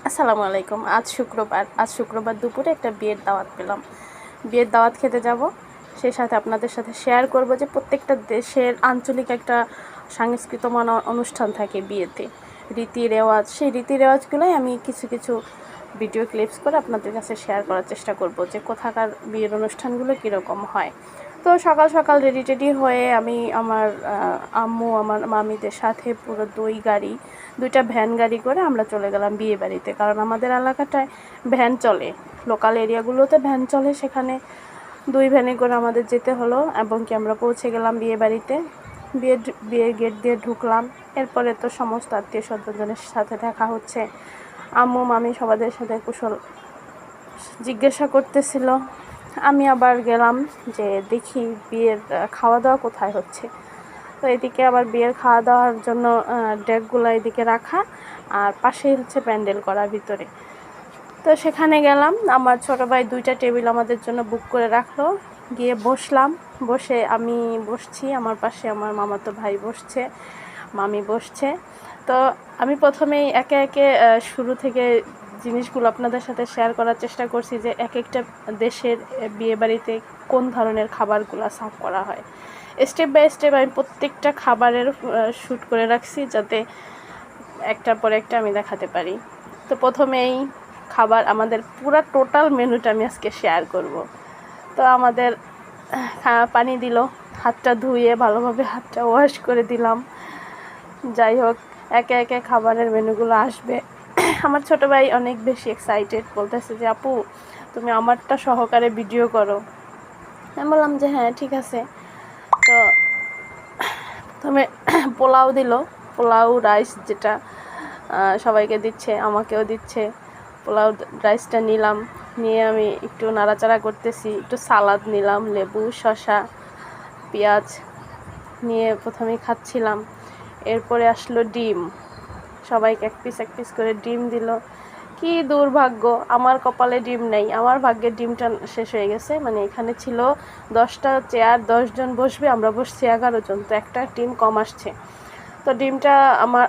আসসালামু আলাইকুম। আজ শুক্রবার দুপুরে একটা বিয়ের দাওয়াত পেলাম। বিয়ের দাওয়াত খেতে যাব, সেই সাথে আপনাদের সাথে শেয়ার করব যে প্রত্যেকটা দেশের আঞ্চলিক একটা সাংস্কৃতিক অনুষ্ঠান থাকে বিয়েতে, রীতি রেওয়াজ। সেই রীতি রেওয়াজগুলোই আমি কিছু কিছু ভিডিও ক্লিপস করে আপনাদের কাছে শেয়ার করার চেষ্টা করব যে কোথাকার বিয়ের অনুষ্ঠানগুলো কীরকম হয়। তো সকাল সকাল রেডি টেডি হয়ে আমি আমার আম্মু আমার মামিদের সাথে পুরো দুইটা ভ্যান গাড়ি করে আমরা চলে গেলাম বিয়ে বাড়িতে। কারণ আমাদের এলাকাটায় ভ্যান চলে, লোকাল এরিয়াগুলোতে ভ্যান চলে, সেখানে দুই ভ্যানে করে আমাদের যেতে হলো এবং কি আমরা পৌঁছে গেলাম বিয়ে বাড়িতে। বিয়ের গেট দিয়ে ঢুকলাম। এরপরে তো সমস্ত আত্মীয় স্বজনদের সাথে দেখা হচ্ছে। আম্মু মামি সবাদের সাথে কুশল জিজ্ঞাসা করতেছিল। আমি আবার গেলাম যে দেখি বিয়ের খাওয়া দাওয়া কোথায় হচ্ছে। তো এদিকে আবার বিয়ের খাওয়া দাওয়ার জন্য ডেকগুলো এদিকে রাখা, আর পাশেই হচ্ছে প্যান্ডেল করা ভিতরে। তো সেখানে গেলাম, আমার ছোটো ভাই দুইটা টেবিল আমাদের জন্য বুক করে রাখলো। গিয়ে বসলাম, বসে আমি বসছি, আমার পাশে আমার মামাতো ভাই বসছে, মামি বসছে। তো আমি প্রথমেই একে একে শুরু থেকে জিনিসগুলো আপনাদের সাথে শেয়ার করার চেষ্টা করছি যে এক একটা দেশের বিয়েবাড়িতে কোন ধরনের খাবারগুলো সার্ভ করা হয়। স্টেপ বাই স্টেপ আমি প্রত্যেকটা খাবারের শ্যুট করে রাখছি, যাতে একটার পর একটা আমি দেখাতে পারি। তো প্রথমেই খাবার, আমাদের পুরো টোটাল মেনুটা আমি আজকে শেয়ার করব। তো আমাদের পানি দিল, হাতটা ধুয়ে ভালোভাবে হাতটা ওয়াশ করে দিলাম। যাই হোক, একে একে খাবারের মেনুগুলো আসবে। আমার ছোটো ভাই অনেক বেশি এক্সাইটেড, বলতেছে যে আপু তুমি আমারটা সহকারে ভিডিও করো। আমি বললাম যে হ্যাঁ ঠিক আছে। তো প্রথমে পোলাও দিল, পোলাও রাইস, যেটা সবাইকে দিচ্ছে, আমাকেও দিচ্ছে। পোলাও রাইসটা নিলাম, নিয়ে আমি একটু নাড়াচাড়া করতেছি, একটু সালাদ নিলাম, লেবু শসা পেঁয়াজ নিয়ে প্রথমেই খাচ্ছিলাম। এরপরে আসলো ডিম, সবাইকে এক পিস করে ডিম দিল। কি দুর্ভাগ্য, আমার কপালে ডিম নেই, আমার ভাগ্যের ডিমটা শেষ হয়ে গেছে। মানে এখানে ছিল 10টা চেয়ার, 10 জন বসবে, আমরা বসছি 11 জন, তো একটা ডিম কম আসছে। তো ডিমটা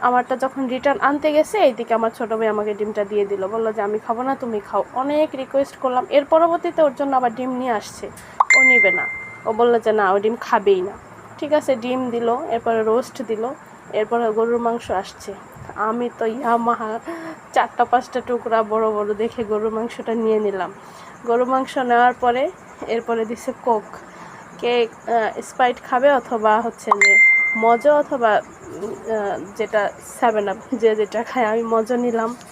আমারটা যখন রিটার্ন আনতে গেছে, এইদিকে আমার ছোটো ভাই আমাকে ডিমটা দিয়ে দিল, বললো যে আমি খাবো না, তুমি খাও। অনেক রিকোয়েস্ট করলাম, এর পরবর্তীতে ওর জন্য আবার ডিম নিয়ে আসছে, ও নিবে না, ও বললো যে না, ও ডিম খাবেই না। ঠিক আছে, ডিম দিল, এরপরে রোস্ট দিল, এরপরে গরুর মাংস আসছে। আমি তো ইয়ামাহা 4-5টা টুকরা বড় বড় দেখে গরুর মাংসটা নিয়ে নিলাম। গরুর মাংস নেওয়ার পরে এরপরে দিছে কোক। কে স্প্রাইট খাবে অথবা হচ্ছে যে মজো, অথবা যেটা 7 আপ, যে যেটা খায়। আমি মজো নিলাম।